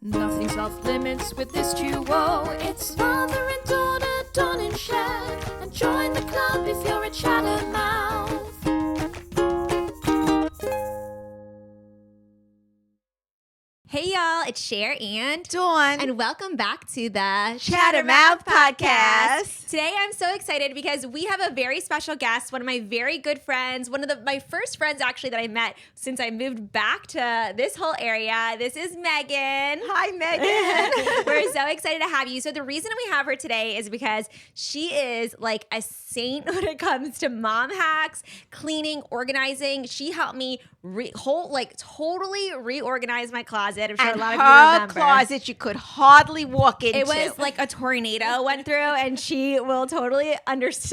Nothing's off limits with this duo. It's father and daughter, Don and Cher. And join the club if you're a Chattermouth. Hey y'all, it's Cher and Dawn. and welcome back to the Chattermouth Podcast. Today I'm so excited because we have a very special guest, one of my very good friends, my first friends actually that I met since I moved back to this whole area. This is Megan. Hi, Megan. We're so excited to have you. So the reason we have her today is because she is like a saint when it comes to mom hacks, cleaning, organizing. She helped me totally reorganize my closet. I'm sure And a lot of you her remember. closet you could hardly walk into. It was like a tornado went through, and she will totally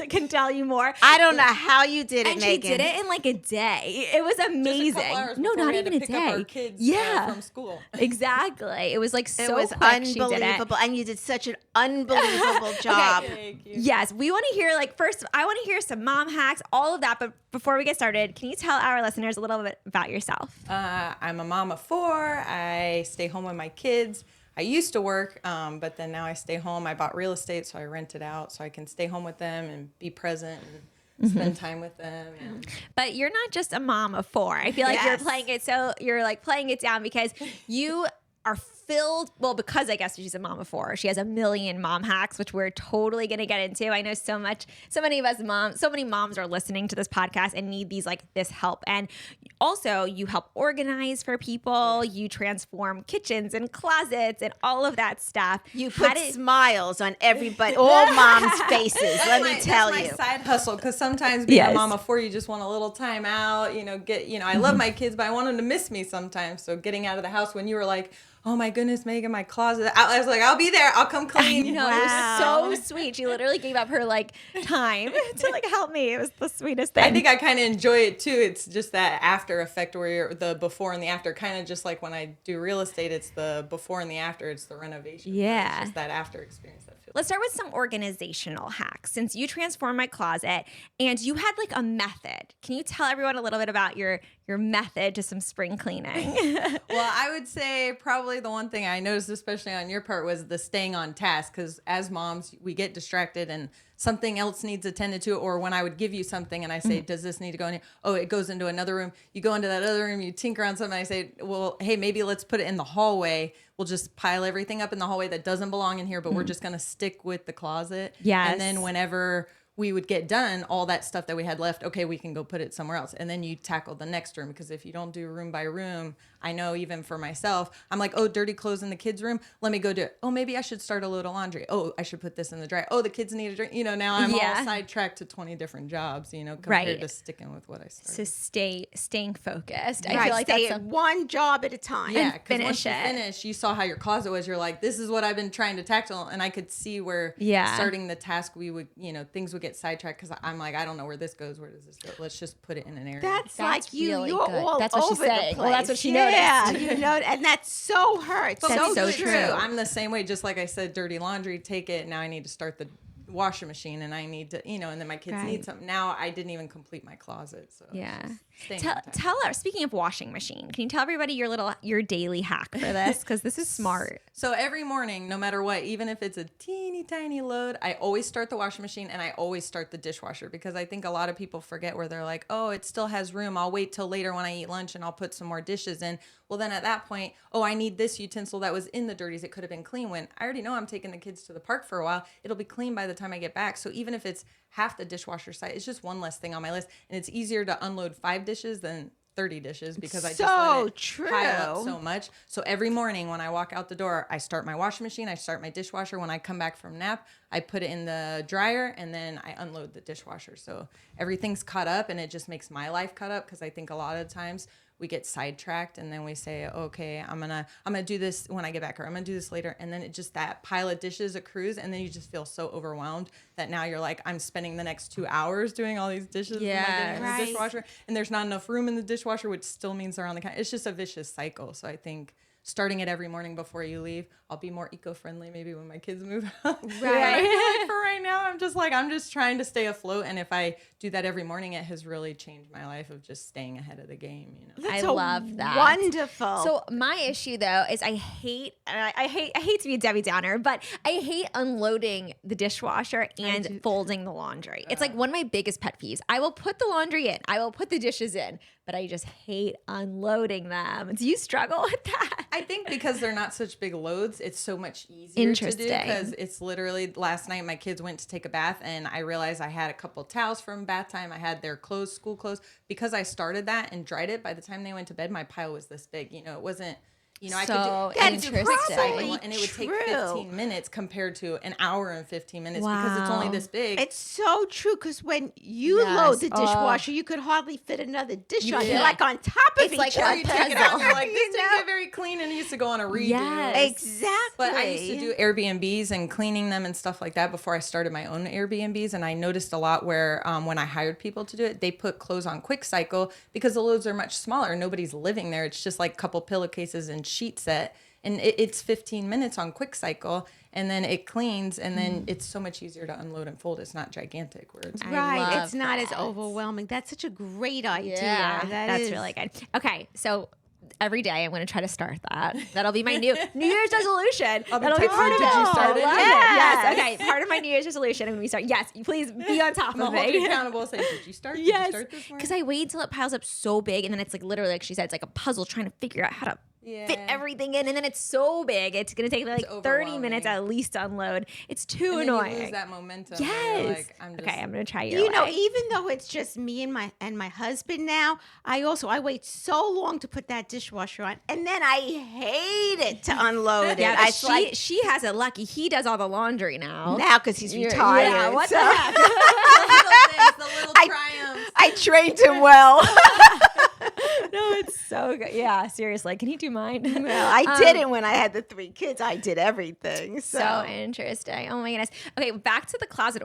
can tell you more. I don't know how you did it, And Megan. she did it in like a day. It was amazing. Just a couple hours No, before not we had even to a pick up day. our kids, Yeah, from school. exactly. It was like so It was quick she did it. unbelievable. And you did such an unbelievable job. Thank you. Yes, we want to hear first, I want to hear some mom hacks, all of that. But before we get started, can you tell our listeners a little bit about yourself? I'm a mom of 4. I stay home with my kids. I used to work, but then now I stay home. I bought real estate, so I rent it out so I can stay home with them and be present and spend time with them. And But you're not just a mom of 4. I feel like Yes. you're playing it down because you are filled, because I guess she's a mom of 4. She has a million mom hacks, which we're totally going to get into. I know so many of us so many moms are listening to this podcast and need this help. And also you help organize for people. You transform kitchens and closets and all of that stuff. You put smiles on everybody, all moms' faces, let me tell that's you. my side hustle, because sometimes being Yes. a mom of 4, you just want a little time out. I love my kids, but I want them to miss me sometimes. So getting out of the house when you were like, oh my goodness, Megan, my closet. I was like, I'll be there. I'll come clean. You know, Wow. it was so sweet. She literally gave up her time to help me. It was the sweetest thing. I think I kind of enjoy it too. It's just that after effect where you're the before and the after, kind of just like when I do real estate, it's the before and the after. It's the renovation. Yeah. It's just that after experience that feels. Let's start with some organizational hacks. Since you transformed my closet and you had a method, can you tell everyone a little bit about your method to some spring cleaning? Well, I would say probably the one thing I noticed, especially on your part, was the staying on task. Because as moms, we get distracted and something else needs attended to. Or when I would give you something and I say, does this need to go in here? Oh, it goes into another room. You go into that other room, you tinker on something. I say, well, hey, maybe let's put it in the hallway. We'll just pile everything up in the hallway that doesn't belong in here, but we're just going to stick with the closet. Yes. And then whenever we would get done, all that stuff that we had left, okay, we can go put it somewhere else. And then you tackle the next room, because if you don't do room by room, I know even for myself, I'm like, oh, dirty clothes in the kids' room. Let me go do it. Oh, maybe I should start a load of laundry. Oh, I should put this in the dryer. Oh, the kids need a drink. Now I'm all sidetracked to 20 different jobs, compared to sticking with what I started. So staying focused. I Right, feel like stay that's at one job at a time. Yeah, because finish once you it. finish, you saw how your closet was. You're like, this is what I've been trying to tackle. And I could see where starting the task, we would, things would get sidetracked, because I'm like, I don't know where this goes. Where does this go? Let's just put it in an area. That's like you. really You're good. all That's what she's over the saying. place. Well, that's what she Yeah, noticed. and that so hurts. But That's most so of it true. too. I'm the same way. Just like I said, dirty laundry, take it. Now I need to start the washing machine, and I need to, and then my kids need something. Now I didn't even complete my closet. So Yeah. staying on task. Tell her, speaking of washing machine, can you tell everybody your daily hack for this? Because this is smart. So every morning, no matter what, even if it's a teeny tiny load, I always start the washing machine, and I always start the dishwasher, because I think a lot of people forget, where they're like, oh, it still has room. I'll wait till later when I eat lunch and I'll put some more dishes in. Well, then at that point, oh, I need this utensil that was in the dirties. It could have been clean, when I already know I'm taking the kids to the park for a while. It'll be clean by the time I get back. So even if it's half the dishwasher side, it's just one less thing on my list. And it's easier to unload 5 dishes than 30 dishes, because I just let it pile up so much. So every morning when I walk out the door, I start my washing machine, I start my dishwasher. When I come back from nap, I put it in the dryer, and then I unload the dishwasher. So everything's caught up, and it just makes my life caught up, because I think a lot of times we get sidetracked, and then we say, okay, I'm gonna do this when I get back, or I'm gonna do this later, and then it just, that pile of dishes accrues, and then you just feel so overwhelmed that now you're like, I'm spending the next 2 hours doing all these dishes in the dishwasher, and there's not enough room in the dishwasher, which still means they're on the counter. It's just a vicious cycle. So I think starting it every morning before you leave. I'll be more eco-friendly maybe when my kids move out. Right. I feel like for right now, I'm just trying to stay afloat. And if I do that every morning, it has really changed my life of just staying ahead of the game, you know. I love that. Wonderful. So my issue though is I hate to be a Debbie Downer, but I hate unloading the dishwasher and folding the laundry. It's like one of my biggest pet peeves. I will put the laundry in, I will put the dishes in, but I just hate unloading them. Do you struggle with that? I think because they're not such big loads, it's so much easier to do because it's literally last night my kids went to take a bath and I realized I had a couple towels from bath time. I had their clothes, school clothes. Because I started that and dried it, by the time they went to bed, my pile was this big. You know, it wasn't, you know, So I could do a quick cycle and it would take true. 15 minutes compared to an hour and 15 minutes because it's only this big. It's so true because when you load the dishwasher, you could hardly fit another dish on. You're like on top of It's each like other. You take it out and you're like, this didn't get very clean and it used to go on a redo. Yes. Exactly. But I used to do Airbnbs and cleaning them and stuff like that before I started my own Airbnbs. And I noticed a lot where when I hired people to do it, they put clothes on quick cycle because the loads are much smaller. Nobody's living there. It's just like a couple pillowcases and sheet set. And it's 15 minutes on quick cycle and then it cleans and then it's so much easier to unload and fold. It's not gigantic where it's Right. It's not as overwhelming. That's such a great idea. Yeah, that's is. really good. Okay, so every day I'm going to try to start that. That'll be my New Year's resolution. That'll be part of Did you start it? Yes. Okay. Part of my New Year's resolution when we start. Yes. Please be on top I'll of hold you it. accountable. Say, did you start? Yes. Did you start this morning? Because I wait until it piles up so big, and then it's like literally, like she said, it's like a puzzle trying to figure out how to fit everything in, and then it's so big. It's going to take like 30 minutes at least to unload. It's too and annoying. You lose that momentum. Yes. Like, I'm going to try your You know, way. even though it's just me and my husband now, I wait so long to put that dishwasher on, and then I hate it to unload it. Yeah, I but she has it lucky. He does all the laundry now. now because he's retired. Yeah, what so the heck? the little triumphs. I trained him well. No, it's so good. Yeah, seriously. Can you do mine? Well, I didn't when I had the 3 kids. I did everything. So interesting. Oh my goodness. Okay, back to the closet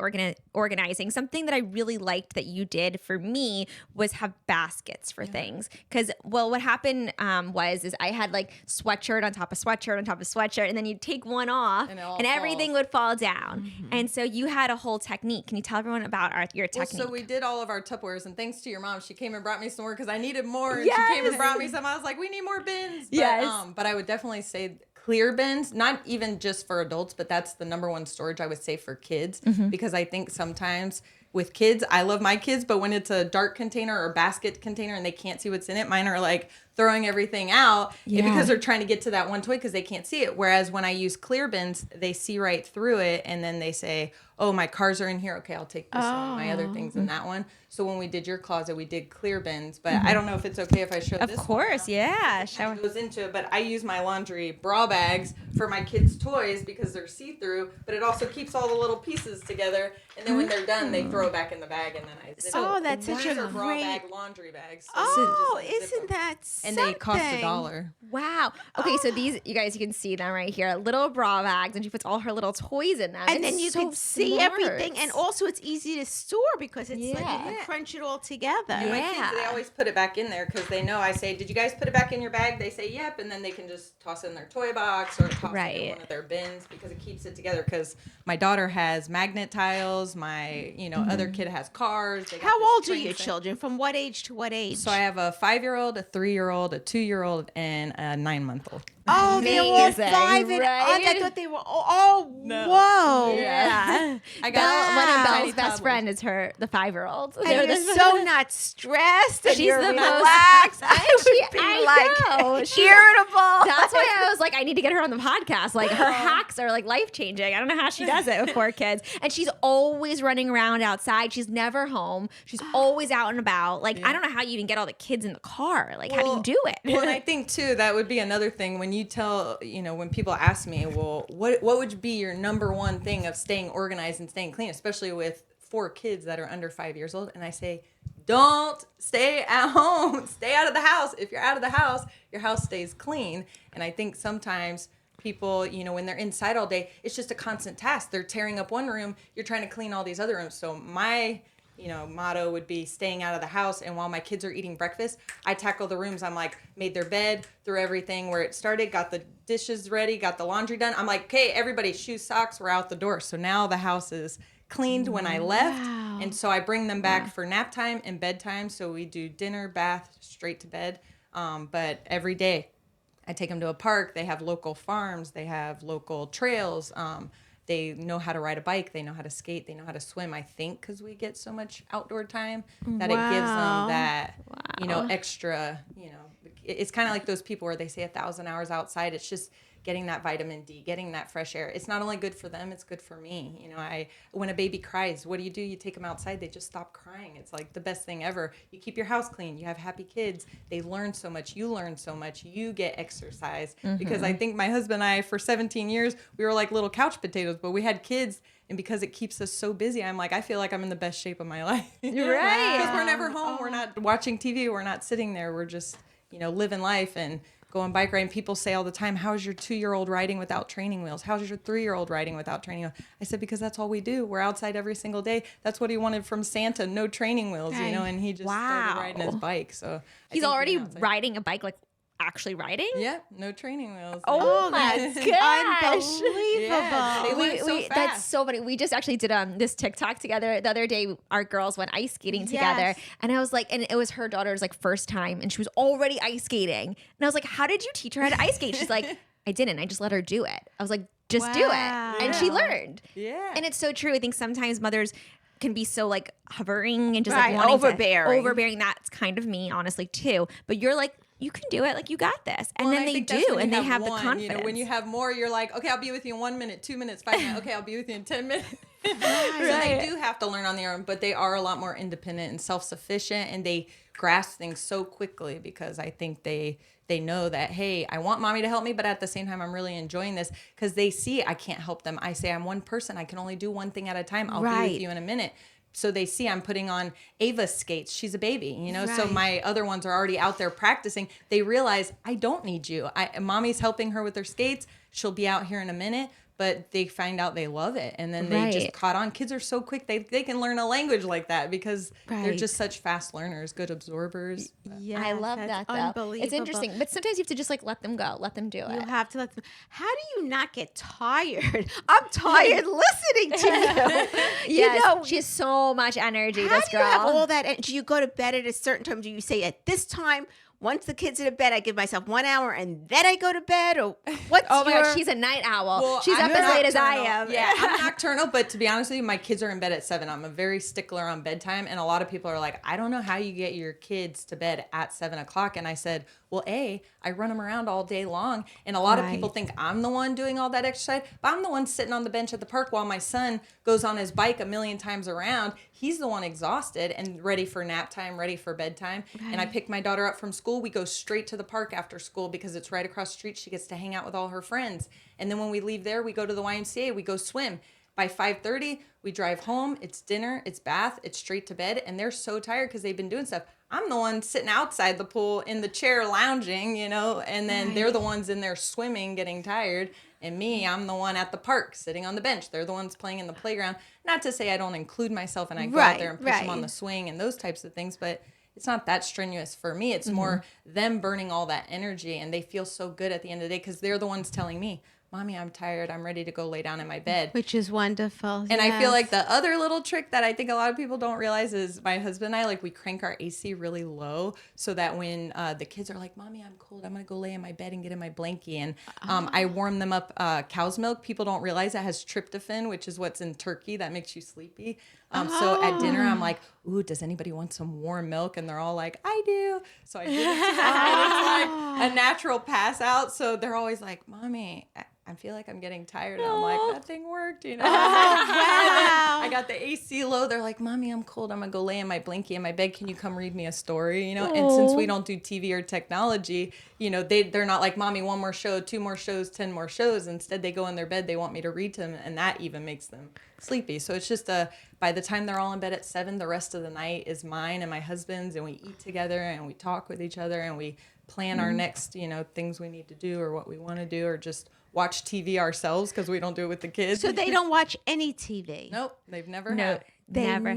organizing. Something that I really liked that you did for me was have baskets for things. Because, well, what happened is I had like sweatshirt on top of sweatshirt on top of sweatshirt, and then you'd take one off and everything would fall down. Mm-hmm. And so you had a whole technique. Can you tell everyone about your technique? So we did all of our Tupperwares, and thanks to your mom, she came and brought me some more because I needed more. And she came and brought me some. I was like, we need more bins. But, but I would definitely say clear bins, not even just for adults, but that's the number one storage I would say for kids, because I think sometimes with kids, I love my kids, but when it's a dark container or basket container and they can't see what's in it, mine are like throwing everything out because they're trying to get to that one toy because they can't see it. Whereas when I use clear bins, they see right through it and then they say, oh, my cars are in here. Okay, I'll take this one, my other things in that one. So when we did your closet, we did clear bins, but I don't know if it's okay if I show this. Of course, yeah. Show goes into it, but I use my laundry bra bags for my kids' toys because they're see-through, but it also keeps all the little pieces together. And then when they're done, they throw it back in the bag, and then I zip it. that's such a bra great bag laundry bags. So Oh, you just zip isn't them. that And something? they cost $1. Wow. Okay, so these, you guys, you can see them right here. Little bra bags, and she puts all her little toys in them. And then It's you so can see smart. everything, and also it's easy to store because it's like you can crunch it all together. And my kids, they always put it back in there because they know I say, did you guys put it back in your bag? They say, yep. And then they can just toss it in their toy box or toss it in one of their bins because it keeps it together. Because my daughter has magnet tiles. My, other kid has cars. They got How this old are string your thing. children? From what age to what age? So I have a 5-year-old, a 3-year-old, a 2-year-old, and a 9-month-old. Oh, they're all Amazing, 5 and right? I thought they were. Whoa! Yeah. I One of tiny Belle's best toddlers. friend is the 5-year-old. And you're so not stressed, and She's you're the most- relaxed. I would be I know. like She- irritable. That's why I was like, I need to get her on the podcast. Like, her hacks are like life changing. I don't know how she does it with 4 kids. And she's always running around outside. She's never home. She's always out and about. Like, I don't know how you even get all the kids in the car. Like, how do you do it? Well, and I think too that would be another thing when you tell, when people ask me, well, what would be your number one thing of staying organized and staying clean, especially with 4 kids that are under 5 years old, and I say, don't stay at home. Stay out of the house. If you're out of the house, your house stays clean. And I think sometimes people, when they're inside all day, it's just a constant task. They're tearing up one room. You're trying to clean all these other rooms. So my motto would be staying out of the house. And while my kids are eating breakfast, I tackle the rooms. I'm like, made their bed, threw everything where it started, got the dishes ready, got the laundry done. I'm like, okay, everybody, shoes, socks, we're out the door. So now the house is cleaned when I left. And so I bring them back for nap time and bedtime. So we do dinner, bath, straight to bed. But every day I take them to a park. They have local farms. They have local trails. They know how to ride a bike. They know how to skate. They know how to swim, I think, because we get so much outdoor time that it gives them that, extra, it's kind of like those people where they say 1,000 hours outside. It's just getting that vitamin D, getting that fresh air. It's not only good for them, it's good for me. When a baby cries, what do? You take them outside, they just stop crying. It's like the best thing ever. You keep your house clean, you have happy kids. They learn so much, you learn so much, you get exercise. Because I think my husband and I, for 17 years, we were like little couch potatoes, but we had kids. And because it keeps us so busy, I'm like, I feel like I'm in the best shape of my life. Right. Because we're never home. We're not watching TV. We're not sitting there. We're just, living life and going bike riding. People say all the time, how's your 2-year-old riding without training wheels? How's your 3-year-old riding without training wheels? I said, because that's all we do. We're outside every single day. That's what he wanted from Santa, no training wheels, and he just started riding his bike. So he's already riding a bike, like actually riding? Yeah, no training wheels. Oh my gosh. Unbelievable. Yeah, they learn so fast. That's so funny. We just actually did this TikTok together. The other day, our girls went ice skating together. And I was like, and it was her daughter's like first time and she was already ice skating. And I was like, how did you teach her how to ice skate? She's like, I didn't. I just let her do it. I was like, just do it. And she learned. Yeah. And it's so true. I think sometimes mothers can be so like hovering and just Right, like wanting overbearing. overbearing. That's kind of me, honestly, too. But you're like, you can do it. Like, you got this. And then they do. And they have the confidence. When you have more, you're like, okay, I'll be with you in 1 minute, 2 minutes, 5 minutes. Okay, I'll be with you in 10 minutes. So they do have to learn on their own, but they are a lot more independent and self-sufficient, and they grasp things so quickly because I think they know that, hey, I want mommy to help me, but at the same time, I'm really enjoying this because they see I can't help them. I say I'm one person. I can only do one thing at a time. I'll be with you in a minute. So they see I'm putting on Ava's skates. She's a baby, so my other ones are already out there practicing. They realize I don't need you. Mommy's helping her with her skates. She'll be out here in a minute. But they find out they love it. And then they just caught on. Kids are so quick. They can learn a language like that because they're just such fast learners, good absorbers. Yeah, I love that, though. Unbelievable. It's interesting. But sometimes you have to just like let them go. Let them do it. You have to let them. How do you not get tired? I'm tired listening to you. Yes, she has so much energy, How this do girl. you have all that? Do you go to bed at a certain time? Do you say at this time? Once the kids are to bed, I give myself 1 hour and then I go to bed? Or what's Oh my gosh, she's a night owl. Well, she's I'm up as late as I nocturnal. am. Yeah, I'm nocturnal, but to be honest with you, my kids are in bed at 7. I'm a very stickler on bedtime, and a lot of people are like, I don't know how you get your kids to bed at 7 o'clock. And I said, well, I run them around all day long, and a lot of people think I'm the one doing all that exercise, but I'm the one sitting on the bench at the park while my son goes on his bike a million times around. He's the one exhausted and ready for nap time, ready for bedtime. And I pick my daughter up from school. We go straight to the park after school because it's right across the street. She gets to hang out with all her friends. And then when we leave there, we go to the YMCA, we go swim. By 5:30, we drive home. It's dinner, it's bath, it's straight to bed. And they're so tired because they've been doing stuff. I'm the one sitting outside the pool in the chair lounging, and then they're the ones in there swimming, getting tired. And me, I'm the one at the park sitting on the bench. They're the ones playing in the playground. Not to say I don't include myself and I go out there and push them on the swing and those types of things, but it's not that strenuous for me. It's more them burning all that energy, and they feel so good at the end of the day because they're the ones telling me, Mommy, I'm tired. I'm ready to go lay down in my bed. Which is wonderful. And I feel like the other little trick that I think a lot of people don't realize is my husband and I, we crank our AC really low so that when the kids are like, Mommy, I'm cold. I'm going to go lay in my bed and get in my blankie. And I warm them up cow's milk. People don't realize it has tryptophan, which is what's in turkey that makes you sleepy. So at dinner, I'm like, ooh, does anybody want some warm milk? And they're all like, I do. So I give it to them. And it's like a natural pass out. So they're always like, Mommy, I feel like I'm getting tired. And I'm like, that thing worked, Wow. I got the AC low. They're like, Mommy, I'm cold. I'm going to go lay in my blankie in my bed. Can you come read me a story? And since we don't do TV or technology, they're not like, Mommy, 1 more show, 2 more shows, 10 more shows. Instead, they go in their bed. They want me to read to them. And that even makes them sleepy. So it's just by the time they're all in bed at 7, the rest of the night is mine and my husband's, and we eat together and we talk with each other and we plan our next, things we need to do or what we want to do, or just watch TV ourselves because we don't do it with the kids. So they don't watch any TV? Nope, they've never had. They've never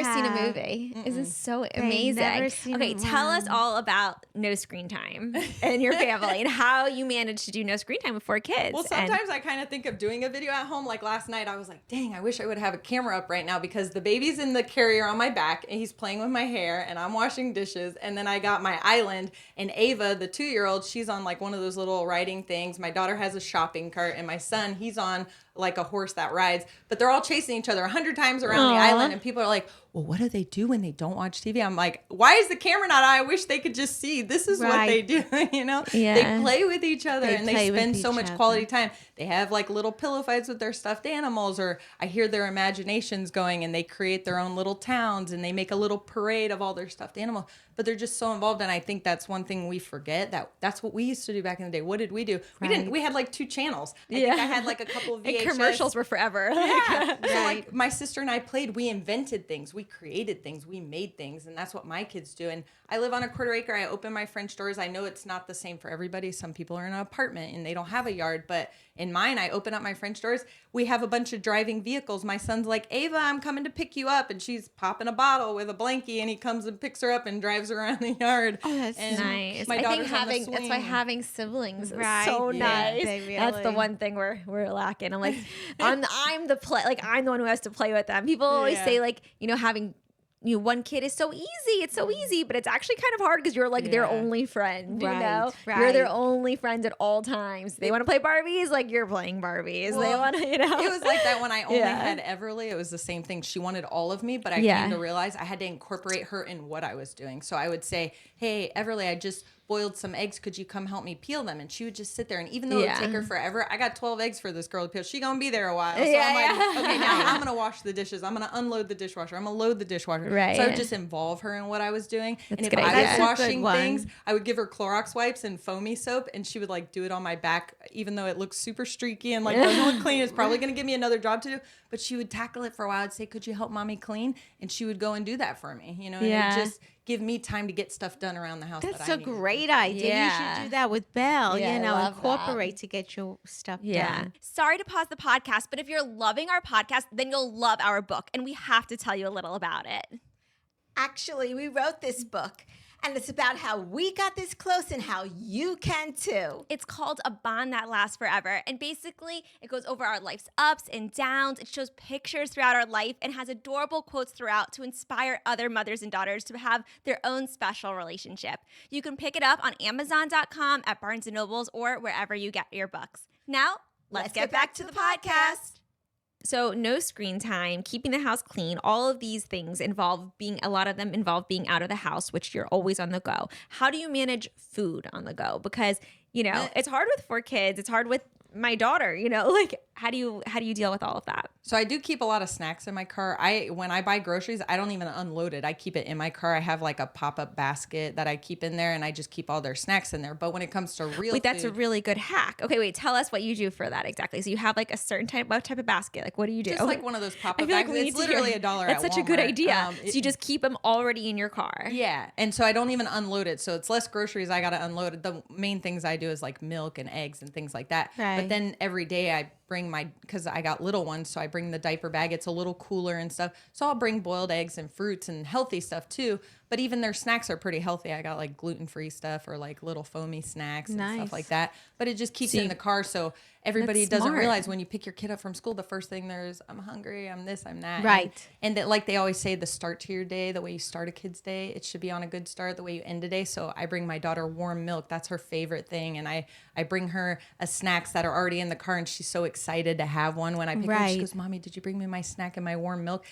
seen a have. movie. This is so amazing. never seen Okay, it. tell us Wow. all about no screen time in your family and how you manage to do no screen time with 4 kids. Well, sometimes I kind of think of doing a video at home. Like last night, I was like, dang, I wish I would have a camera up right now because the baby's in the carrier on my back and he's playing with my hair and I'm washing dishes. And then I got my island and Ava, the 2-year-old, she's on like one of those little riding things. My daughter has a shopping cart and my son, he's on like a horse that rides, but they're all chasing each other 100 times around the island. And people are like, well, what do they do when they don't watch TV? I'm like, why is the camera not on? I wish they could just see. This is what they do, you know? Yeah. They play with each other and they play with spend so each much other. quality time. They have like little pillow fights with their stuffed animals, or I hear their imaginations going and they create their own little towns and they make a little parade of all their stuffed animals. But they're just so involved. And I think that's one thing we forget, that's what we used to do back in the day. What did we do? We had like 2 channels. I think I had like a couple of VHS. and commercials were forever. Yeah. So like my sister and I played, we invented things, we created things, we made things, and that's what my kids do. And I live on a quarter acre. I open my French doors. I know it's not the same for everybody. Some people are in an apartment and they don't have a yard, but in mine, I open up my French doors. We have a bunch of driving vehicles. My son's like, Ava, I'm coming to pick you up. And she's popping a bottle with a blankie and he comes and picks her up and drives her around the yard. Oh, that's Nice. My I think daughter's on the that's why swing. having siblings is Right. so Yeah, nice. they That's the really- one thing we're lacking. I'm like, I'm the one who has to play with them. People always Yeah. say like, having one kid is so easy. It's so easy, but it's actually kind of hard because you're like their Yeah. only friend. Right, You know, right. you're their only friend at all times. They want to play Barbies, like you're playing Barbies. They Well, want to, It was like that when I only Yeah. had Everly. It was the same thing. She wanted all of me, but I Yeah. came to realize I had to incorporate her in what I was doing. So I would say, hey, Everly, I just boiled some eggs. Could you come help me peel them? And she would just sit there. And even though it Yeah. would take her forever, I got 12 eggs for this girl to peel. She gonna be there a while. So Yeah, I'm like, yeah. okay, now I'm gonna wash the dishes. I'm gonna unload the dishwasher. I'm gonna load the dishwasher. Right. So I would just involve her in what I was doing. That's and a if good I idea. was That's a washing good one. things, I would give her Clorox wipes and foamy soap, and she would like do it on my back, even though it looks super streaky and like doesn't look clean. It's probably gonna give me another job to do. But she would tackle it for a while. I'd say, "Could you help mommy clean?" And she would go and do that for me. And Yeah. it would just give me time to get stuff done around the house. That's that I a needed. great idea. You Yeah. should do that with Belle. Yeah, I love Incorporate to get your stuff done. Sorry to pause the podcast, but if you're loving our podcast, then you'll love our book, and we have to tell you a little about it. Actually, we wrote this book, and it's about how we got this close and how you can too. It's called A Bond That Lasts Forever. And basically, it goes over our life's ups and downs. It shows pictures throughout our life and has adorable quotes throughout to inspire other mothers and daughters to have their own special relationship. You can pick it up on Amazon.com, at Barnes & Nobles, or wherever you get your books. Now, let's get back to the podcast. So no screen time, keeping the house clean, all of these things a lot of them involve being out of the house, which you're always on the go. How do you manage food on the go? Because, it's hard with 4 kids. It's hard with my daughter, like how do you deal with all of that? So I do keep a lot of snacks in my car. When I buy groceries, I don't even unload it. I keep it in my car. I have like a pop-up basket that I keep in there, and I just keep all their snacks in there. But when it comes to real Wait, that's a food, really good hack. Okay, wait, tell us what you do for that exactly. So you have like a certain type of basket. Like what do you do? just like one of those I pop-up feel like bags. we need It's to literally hear- $1 That's at such a good Walmart. idea. So you just keep them already in your car. Yeah, and so I don't even unload it. So it's less groceries I got to unload. The main things I do is like milk and eggs and things like that. Right. But then every day I bring because I got little ones, so I bring the diaper bag. It's a little cooler and stuff. So I'll bring boiled eggs and fruits and healthy stuff too. But even their snacks are pretty healthy. I got like gluten-free stuff or like little foamy snacks and Nice. stuff like that. But it just keeps So it in the car, so everybody That's doesn't smart. realize when you pick your kid up from school, the first thing there's, I'm hungry, I'm this, I'm that. Right. And that, like they always say, the start to your day, the way you start a kid's day, it should be on a good start, the way you end a day. So I bring my daughter warm milk. That's her favorite thing. And I bring her snacks that are already in the car, and she's so excited to have one. When I pick her up, she Right. goes, "Mommy, did you bring me my snack and my warm milk?"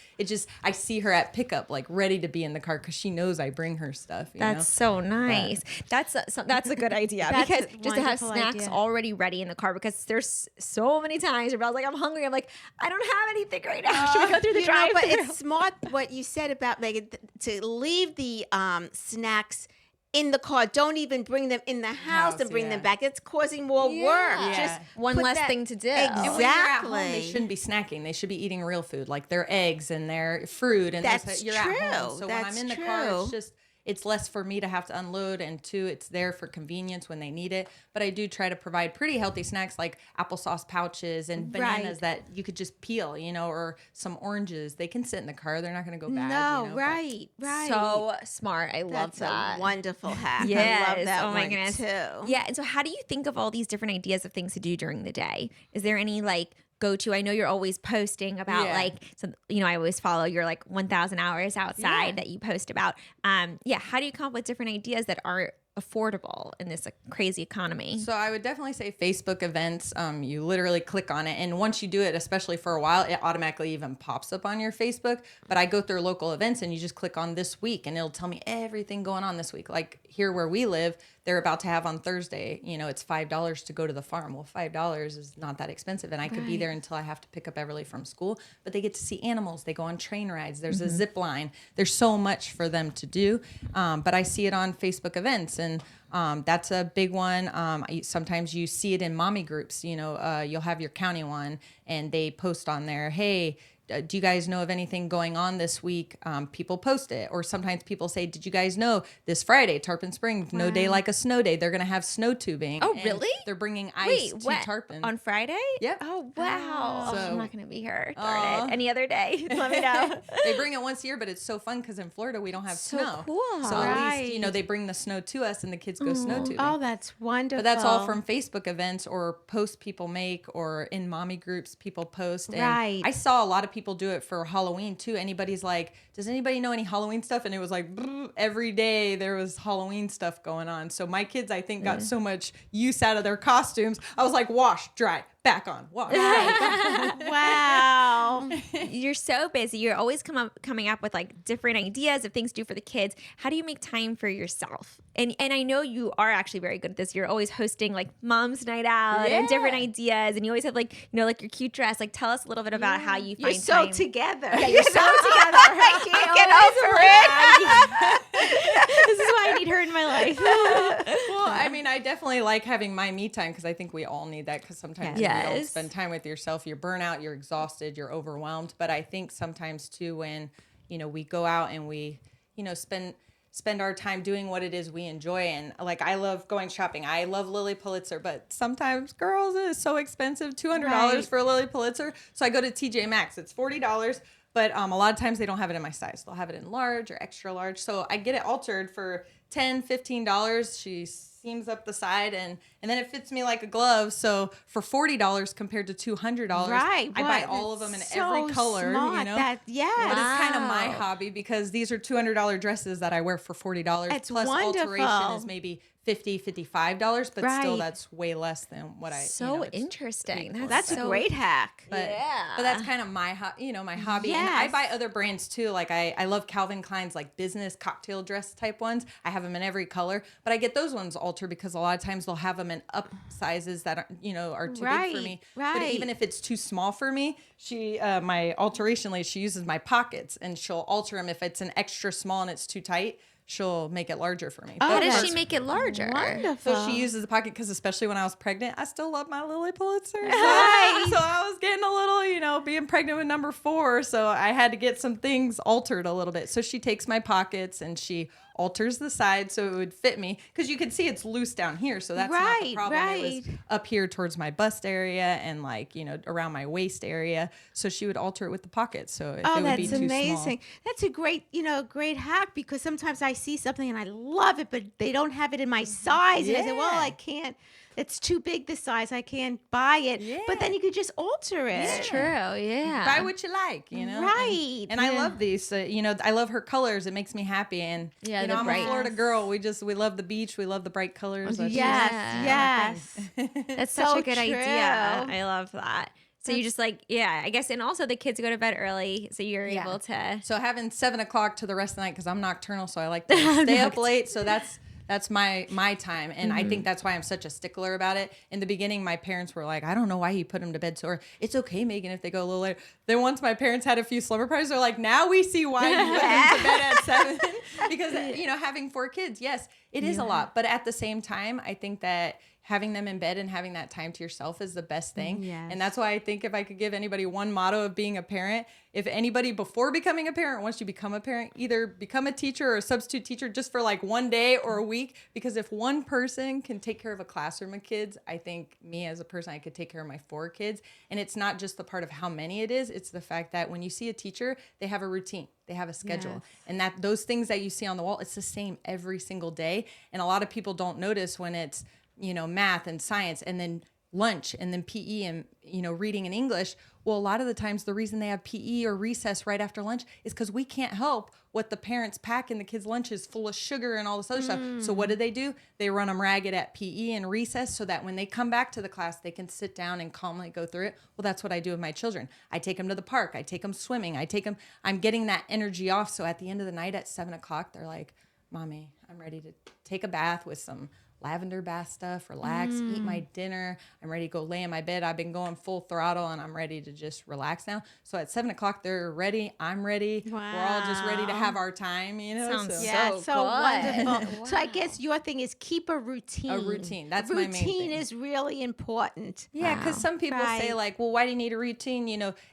I see her at pickup, like ready to be in the car because she knows I bring her stuff. You know? That's so nice. That's a good idea That's because a just to have wonderful snacks idea. already ready in the car, because there's so many times where I was like, I'm hungry. I'm like, I don't have anything right now. Should we go through the drive? But it's smart what you said about Megan to leave the snacks in the car. Don't even bring them in the house and bring yeah. them back. It's causing more work. Yeah. Just One put less that- thing to do. And when you're at home, Exactly. they shouldn't be snacking. They should be eating real food, like their eggs and their fruit. And That's those, you're at home. true. So when I'm That's in the car, true. it's just, it's less for me to have to unload, and 2, it's there for convenience when they need it. But I do try to provide pretty healthy snacks like applesauce pouches and bananas that you could just peel, or some oranges. They can sit in the car. They're not going to go bad. No, right. So smart. I love That's that. a wonderful hack. Yes. I love that Oh my one goodness. too. Yeah. And so how do you think of all these different ideas of things to do during the day? Is there any like go-to? I know you're always posting about I always follow your like 1,000 hours outside that you post about. How do you come up with different ideas that are affordable in this crazy economy? So I would definitely say Facebook events. You literally click on it, and once you do it, especially for a while, it automatically even pops up on your Facebook. But I go through local events, and you just click on this week, and it'll tell me everything going on this week. Like here where we live, they're about to have on Thursday, it's $5 to go to the farm. Well, $5 is not that expensive, and I could be there until I have to pick up Everly from school. But they get to see animals. They go on train rides. There's a zip line. There's so much for them to do. But I see it on Facebook events, and that's a big one. Sometimes you see it in mommy groups. You'll have your county one, and they post on there, hey, do you guys know of anything going on this week? People post it. Or sometimes people say, did you guys know this Friday, Tarpon Springs, no day like a snow day, they're going to have snow tubing. Oh, and really? They're bringing ice to Tarpon. On Friday? Yep. Oh, wow. So- I'm not going to be here. Darn it. Any other day. Let me know. They bring it once a year, but it's so fun because in Florida we don't have So snow. cool. So at least, they bring the snow to us and the kids go snow tubing. Oh, that's wonderful. But that's all from Facebook events or posts people make, or in mommy groups people post. And Right. I saw a lot of people do it for Halloween too. Anybody's like, does anybody know any Halloween stuff? And it was like every day there was Halloween stuff going on. So my kids, I think, got so much use out of their costumes. I was like, wash, dry, back on, wash. Wow. You're so busy. You're always coming up with like different ideas of things to do for the kids. How do you make time for yourself? And I know you are actually very good at this. You're always hosting like mom's night out and different ideas. And you always have like your cute dress. Like tell us a little bit about how you You're find so time. together. Yeah, you're so together. I can't get over it. This is why I need her in my life. Well, I mean, I definitely like having my me time because I think we all need that, because sometimes you don't Yes. spend time with yourself. You're burnt out, you're exhausted, you're overwhelmed. But I think sometimes too, when, we go out and we, spend our time doing what it is we enjoy. And like, I love going shopping. I love Lilly Pulitzer, but sometimes, girls, it is so expensive, $200 Right. for a Lilly Pulitzer. So I go to TJ Maxx. It's $40. But a lot of times they don't have it in my size. They'll have it in large or extra large. So I get it altered for $10, $15. She seams up the side, and then it fits me like a glove. So for $40 compared to $200, Right. I buy all of them in every color. Smart. But But it's kind of my Wow. hobby, because these are $200 dresses that I wear for $40. It's plus wonderful. alteration is maybe $50, $55, but still Right. that's way less than what I. So it's interesting. pretty That's so a great hack. But, but that's kind of my hobby. And I Yes. buy other brands too. Like I love Calvin Klein's like business cocktail dress type ones. I have them in every color, but I get those ones altered because a lot of times they'll have them in up sizes that are too big for me. But Right. even if it's too small for me, she my alteration lady, she uses my pockets and she'll alter them if it's an extra small and it's too tight. She'll make it larger for me. How But does for- she make it larger? Wonderful. So she uses the pocket because, especially when I was pregnant, I still love my Lilly Pulitzer. So, Right. so I was getting a little, being pregnant with number 4. So I had to get some things altered a little bit. So she takes my pockets and she alters the side so it would fit me, because you can see it's loose down here. So that's not the Right, problem. It was right. up here towards my bust area and around my waist area. So she would alter it with the pockets. So if Oh, it would be that's too amazing. That's a great hack, because sometimes I see something and I love it, but they don't have it in my size. And I say, well, Yeah. I can't. It's too big this size. I can't buy it. But then you could just alter it. It's true. Yeah. buy what you like, Right. And I love these. I love her colors. It makes me happy. And Yeah, the I'm a bright- Florida girl. We love the beach. We love the bright colors. That's Yes, Yeah. yes. That's So such a good true. idea. I love that. So you just I guess, and also the kids go to bed early, so you're able to. So having 7 o'clock to the rest of the night, because I'm nocturnal, so I like to stay up late. So that's my time. And I think that's why I'm such a stickler about it. In the beginning, my parents were like, I don't know why you put them to bed. Or it's okay, Megan, if they go a little later. Then once my parents had a few slumber parties, they're like, now we see why you put them to bed at 7. Because, having 4 kids, yes, it is a lot. But at the same time, I think that having them in bed and having that time to yourself is the best thing. Yes. And that's why I think if I could give anybody one motto of being a parent, if anybody before becoming a parent wants you to become a parent, either become a teacher or a substitute teacher just for like one day or a week. Because if one person can take care of a classroom of kids, I think me as a person, I could take care of my 4 kids. And it's not just the part of how many it is. It's the fact that when you see a teacher, they have a routine. They have a schedule. Yes. And that those things that you see on the wall, it's the same every single day. And a lot of people don't notice when it's, math and science and then lunch and then PE and, reading and English. Well, a lot of the times the reason they have PE or recess right after lunch is because we can't help what the parents pack in the kids' lunches full of sugar and all this other stuff. So what do? They run them ragged at PE and recess so that when they come back to the class, they can sit down and calmly go through it. Well, that's what I do with my children. I take them to the park. I take them swimming. I'm getting that energy off. So at the end of the night at 7:00, they're like, Mommy, I'm ready to take a bath with some lavender bath stuff, relax, eat my dinner. I'm ready to go lay in my bed. I've been going full throttle and I'm ready to just relax now. So at 7:00, they're ready. I'm ready. Wow. We're all just ready to have our time, Sounds Yeah, So so good. wonderful. So I guess your thing is keep a routine. A routine. That's my main thing. Routine is really important. Yeah, because some people say Right. like, well, why do you need a routine?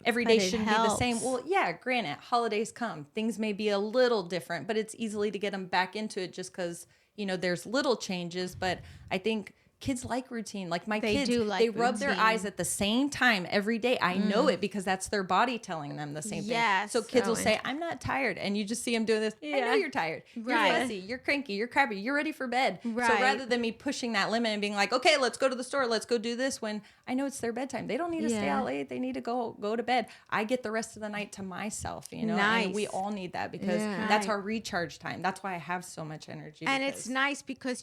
Every day But it shouldn't be the same. helps. Well, yeah, granted, holidays come. Things may be a little different, but it's easily to get them back into it just because, there's little changes. But I think kids like routine. Like my They kids, do like they rub their routine. eyes at the same time every day. I know it because that's their body telling them the same thing. Yes. So kids So will say, I'm not tired. And you just see them doing this. I know you're tired. Right. You're fussy. You're cranky. You're crabby. You're ready for bed. Right. So rather than me pushing that limit and being like, okay, let's go to the store. Let's go do this when I know it's their bedtime. They don't need to stay Yeah. out late. They need to go to bed. I get the rest of the night to myself, Nice. and we all need that because Yeah. that's Right. our recharge time. That's why I have so much energy. And it's because- nice because,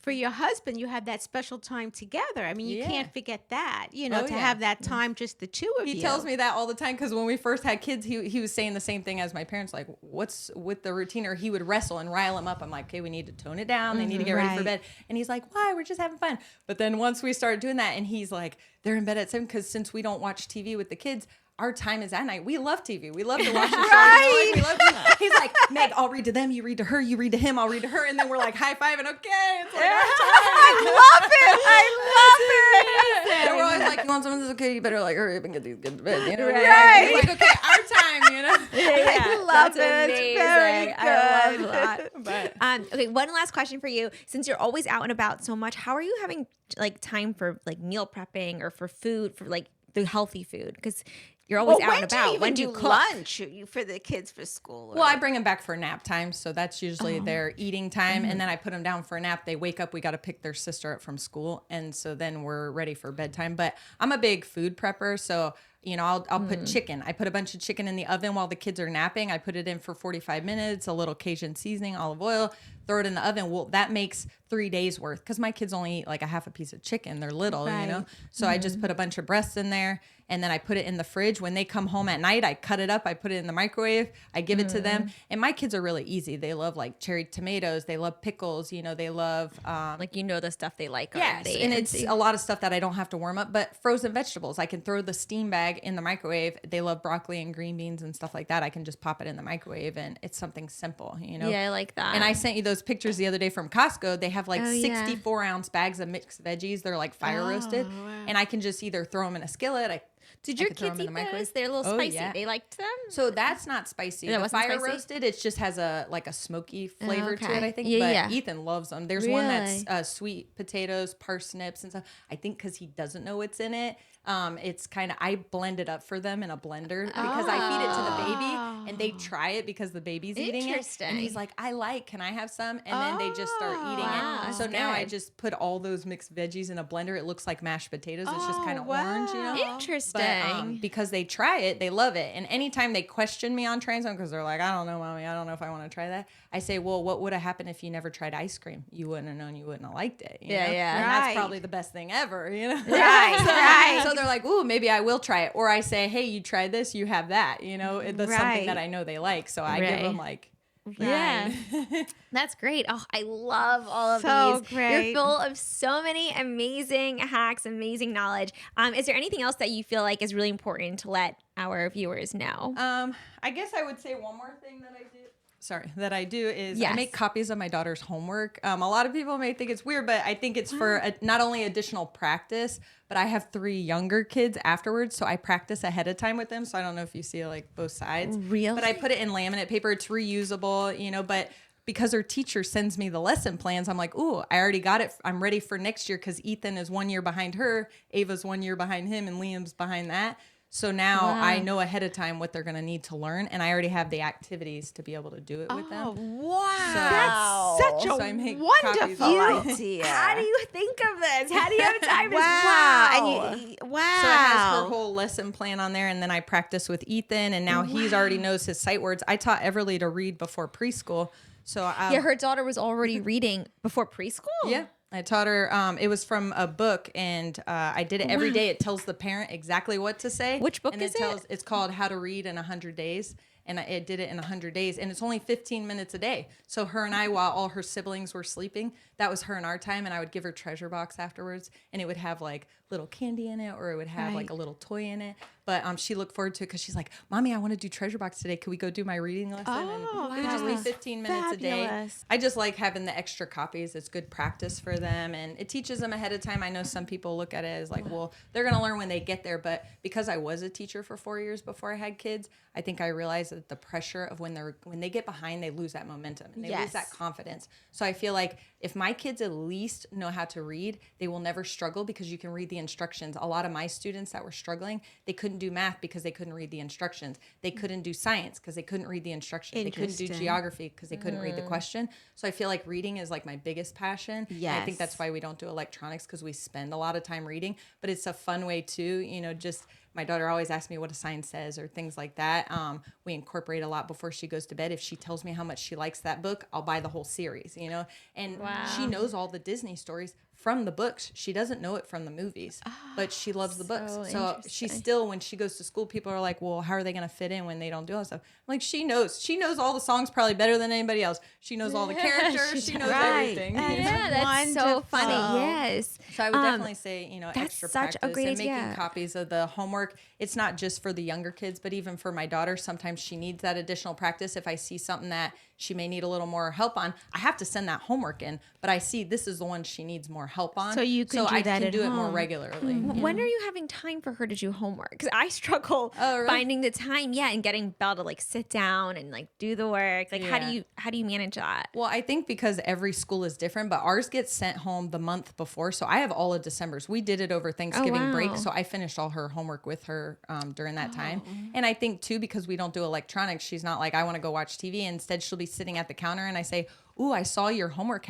for your husband, you have that special time together. I mean, you Yeah. can't forget that, Oh, to yeah. have that time, just the two of you. He tells me that all the time because when we first had kids, he was saying the same thing as my parents, like, what's with the routine? Or he would wrestle and rile them up. I'm like, okay, we need to tone it down. They need to get ready for Right. bed. And he's like, why? We're just having fun. But then once we started doing that and he's like, they're in bed at 7 because since we don't watch TV with the kids, our time is at night. We love TV. We love to watch the show. Right. We love he's like, Meg, I'll read to them. You read to her. You read to him. I'll read to her. And then we're like high-fiving. Okay. It's like our time. And we're always like, you want something that's okay? You better like hurry up and get these kids to bed. Right. It's like, okay, our time, I love That's it. amazing. Very I love good. that. But Okay, one last question for you. Since you're always out and about so much, how are you having like time for like meal prepping or for food, for like the healthy food? Because you're always Well, out when and do you about. even When do you do cook? lunch for the kids for school? well, I bring them back for nap time, so that's usually their eating time, and then I put them down for a nap. They wake up, we got to pick their sister up from school, and so then we're ready for bedtime. But I'm a big food prepper, so I'll put chicken. I put a bunch of chicken in the oven while the kids are napping. I put it in for 45 minutes, a little Cajun seasoning, olive oil, throw it in the oven. Well, that makes 3 days worth because my kids only eat like a half a piece of chicken. They're little, Right. So I just put a bunch of breasts in there and then I put it in the fridge. When they come home at night, I cut it up. I put it in the microwave. I give it to them. And my kids are really easy. They love like cherry tomatoes. They love pickles. They love Like the stuff they like yes, already. and it's a lot of stuff that I don't have to warm up, but frozen vegetables, I can throw the steam bag in the microwave. They love broccoli and green beans and stuff like that. I can just pop it in the microwave and it's something simple, Yeah, I like that. And I sent you those pictures the other day from Costco. They have like Oh, yeah. 64-ounce bags of mixed veggies. They're like fire roasted. And I can just either throw them in a skillet. Did I your could throw kids 'em in eat the microwave. those? They're a little Oh, spicy. yeah. They liked them? So that's not spicy. That The wasn't fire spicy? roasted, it just has a smoky flavor to it, okay. I think. Yeah, but yeah. Ethan loves them. There's one Really? that's sweet potatoes, parsnips, and stuff. I think because he doesn't know what's in it. It's kind of, I blend it up for them in a blender because I feed it to the baby and they try it because the baby's eating it. Interesting. And he's like, can I have some? And then they just start eating Wow, it. So that's now I good. just put all those mixed veggies in a blender. It looks like mashed potatoes. It's just kind of orange, Interesting. But because they try it, they love it. And anytime they question me on trying something, because they're like, I don't know, Mommy, I don't know if I want to try that. I say, well, what would have happened if you never tried ice cream? You wouldn't have known, you wouldn't have liked it. You Yeah, know? yeah. And Right. that's probably the best thing ever, Right, so, right. So they're like, ooh, maybe I will try it. Or I say, hey, you tried this, you have that. That's something Right. that I know they like. So I give Right. them like, Yeah. That's great. Oh, I love all of So these. great. You're full of so many amazing hacks, amazing knowledge. Is there anything else that you feel like is really important to let our viewers know? I guess I would say one more thing that I did. that I do is Yes. I make copies of my daughter's homework. A lot of people may think it's weird, but I think it's for not only additional practice, but I have 3 younger kids afterwards, so I practice ahead of time with them. So I don't know if you see like both sides. Really? But I put it in laminate paper. It's reusable, you know, but because her teacher sends me the lesson plans, I'm like, ooh, I already got it. I'm ready for next year because Ethan is 1 year behind her, Ava's 1 year behind him, and Liam's behind that. So now I know ahead of time what they're going to need to learn, and I already have the activities to be able to do it with them. Wow. That's such So a I make wonderful copies of idea. How do you think of this? How do you have time? Wow. Wow. And wow. So it has her whole lesson plan on there, and then I practice with Ethan, and now he's already knows his sight words. I taught Everly to read before preschool. So Yeah, her daughter was already reading before preschool. Yeah. I taught her, it was from a book, and I did it every day. It tells the parent exactly what to say. Which book and is it? It's called How to Read in 100 Days. And I did it in 100 days. And it's only 15 minutes a day. So her and I, while all her siblings were sleeping, that was her and our time. And I would give her treasure box afterwards. And it would have like little candy in it, or it would have like a little toy in it. But she looked forward to it because she's like, Mommy, I want to do treasure box today. Could we go do my reading lesson? Oh, and it would just be 15 minutes a day. fabulous. I just like having the extra copies. It's good practice for them, and it teaches them ahead of time. I know some people look at it as like, well, they're going to learn when they get there. But because I was a teacher for 4 years before I had kids, I think I realized that the pressure of when they get behind, they lose that momentum and they lose that confidence. So I feel like if my kids at least know how to read, they will never struggle because you can read the instructions. A lot of my students that were struggling, they couldn't do math because they couldn't read the instructions. They couldn't do science because they couldn't read the instructions. They couldn't do geography because they couldn't read the question. So I feel like reading is like my biggest passion. Yes. And I think that's why we don't do electronics, because we spend a lot of time reading, but it's a fun way too, you know, just my daughter always asks me what a sign says or things like that. We incorporate a lot before she goes to bed. If she tells me how much she likes that book, I'll buy the whole series, you know? And she knows all the Disney stories from the books. She doesn't know it from the movies, but she loves the books. So she still, when she goes to school, people are like, well, how are they going to fit in when they don't do all that stuff? I'm like, she knows all the songs probably better than anybody else. She knows all the characters. She knows everything. Yeah, that's so funny. Yes. So I would definitely say, you know, that's extra such a practice great and making idea. copies of the homework. It's not just for the younger kids, but even for my daughter, sometimes she needs that additional practice. If I see something that she may need a little more help on, I have to send that homework in, but I see this is the one she needs more help on. So you can do I that can at do it more home. regularly. When are you having time for her to do homework? Because I struggle finding the time, and getting Belle to like sit down and like do the work. Like, how do you manage that? Well, I think because every school is different, but ours gets sent home the month before. So I have all of December's. We did it over Thanksgiving break. So I finished all her homework with her during that time. And I think too, because we don't do electronics, she's not like, I want to go watch TV. Instead, she'll be sitting at the counter and I say, ooh, I saw your homework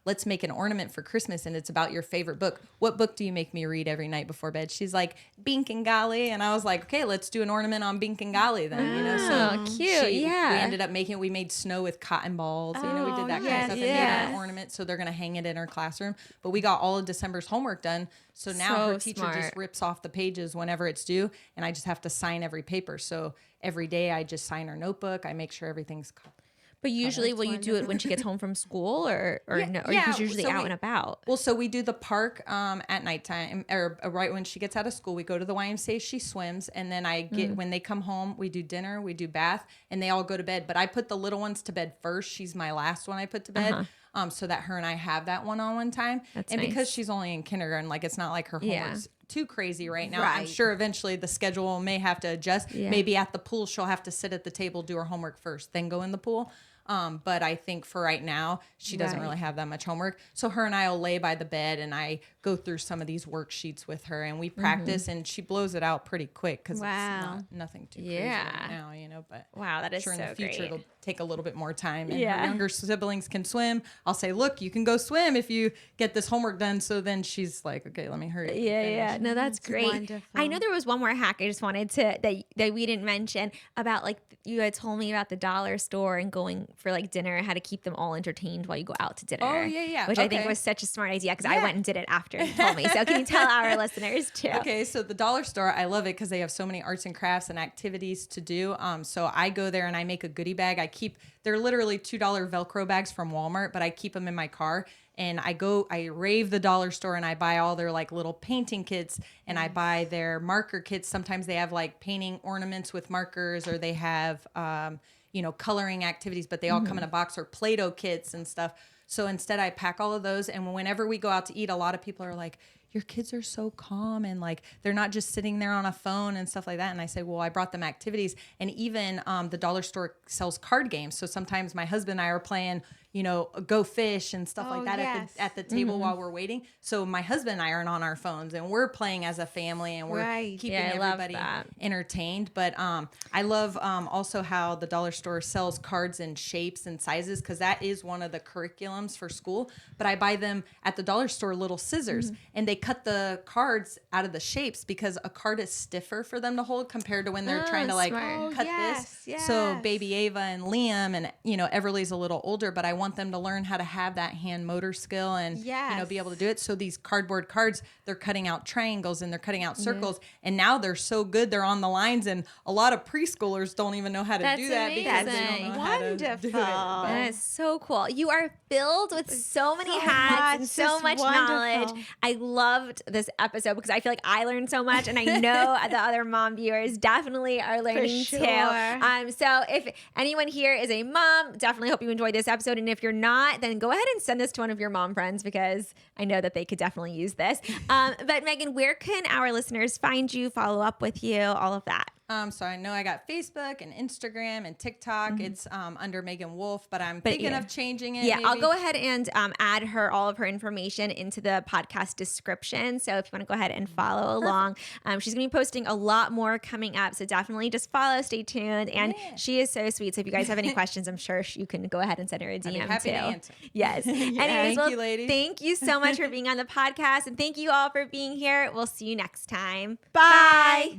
let's make an ornament for Christmas and it's about your favorite book. What book do you make me read every night before bed? She's like, Bink and Golly. And I was like, okay, let's do an ornament on Bink and Golly then, you know? So cute. we ended up we made snow with cotton balls. You know, we did that kind of stuff and made an ornament. So they're going to hang it in her classroom. But we got all of December's homework done. So now her teacher just rips off the pages whenever it's due. And I just have to sign every paper. So every day I just sign her notebook. I make sure everything's But usually, will you do it when she gets home from school, or no? Or she's usually out and about? Well, so we do the park at nighttime, or right when she gets out of school. We go to the YMCA. She swims, and then when they come home, we do dinner, we do bath, and they all go to bed. But I put the little ones to bed first. She's my last one I put to bed. So that her and I have that one-on-one time. That's and nice. Because she's only in kindergarten, like it's not like her homework's too crazy right now. I'm Right. sure eventually the schedule may have to adjust. Yeah. Maybe at the pool, she'll have to sit at the table, do her homework first, then go in the pool. But I think for right now, she doesn't really have that much homework. So her and I will lay by the bed and I go through some of these worksheets with her and we practice and she blows it out pretty quick because it's nothing too crazy right now, you know, but wow, that is sure so in the future great. it'll take a little bit more time and her younger siblings can swim. I'll say, look, you can go swim if you get this homework done. So then she's like, okay, let me hurry. Yeah. No, that's great. wonderful. I know there was one more hack I just wanted to that we didn't mention about, like, you had told me about the dollar store and going for like dinner and how to keep them all entertained while you go out to dinner. Oh, yeah. Which I think was such a smart idea because I went and did it after you told me. So can you tell our listeners too? Okay, so the dollar store, I love it because they have so many arts and crafts and activities to do. So I go there and I make a goodie bag. They're literally $2 Velcro bags from Walmart, but I keep them in my car. And I rave the dollar store and I buy all their like little painting kits and I buy their marker kits. Sometimes they have like painting ornaments with markers or they have, coloring activities, but they all come in a box, or Play-Doh kits and stuff. So instead I pack all of those. And whenever we go out to eat, a lot of people are like, your kids are so calm and like they're not just sitting there on a phone and stuff like that. And I say, well, I brought them activities. And even the dollar store sells card games. So sometimes my husband and I are playing, go fish and stuff like that at the table while we're waiting. So my husband and I aren't on our phones and we're playing as a family and we're keeping everybody entertained. But I love also how the dollar store sells cards in shapes and sizes, because that is one of the curriculums for school. But I buy them at the dollar store, little scissors, and they cut the cards out of the shapes because a card is stiffer for them to hold compared to when they're trying to cut this. Yes. So baby Ava and Liam and Everly's a little older, but I want them to learn how to have that hand motor skill and be able to do it. So these cardboard cards, they're cutting out triangles and they're cutting out circles, and now they're so good they're on the lines, and a lot of preschoolers don't even know how to do that because they don't know how to do it. That is so cool. You are filled with so many hacks and so much knowledge. I loved this episode because I feel like I learned so much, and I know the other mom viewers definitely are learning too. So if anyone here is a mom, definitely hope you enjoyed this episode. And if you're not, then go ahead and send this to one of your mom friends, because I know that they could definitely use this. But Megan, where can our listeners find you, follow up with you, all of that? So I know I got Facebook and Instagram and TikTok. It's under Megan Wolf, but I'm thinking of changing it. Yeah, maybe. I'll go ahead and add all of her information into the podcast description. So if you want to go ahead and follow along, she's going to be posting a lot more coming up. So definitely just follow, stay tuned. And she is so sweet. So if you guys have any questions, I'm sure you can go ahead and send her a DM I'd be happy to answer. Yes. Anyways, thank you, ladies. Thank you so much for being on the podcast. And thank you all for being here. We'll see you next time. Bye.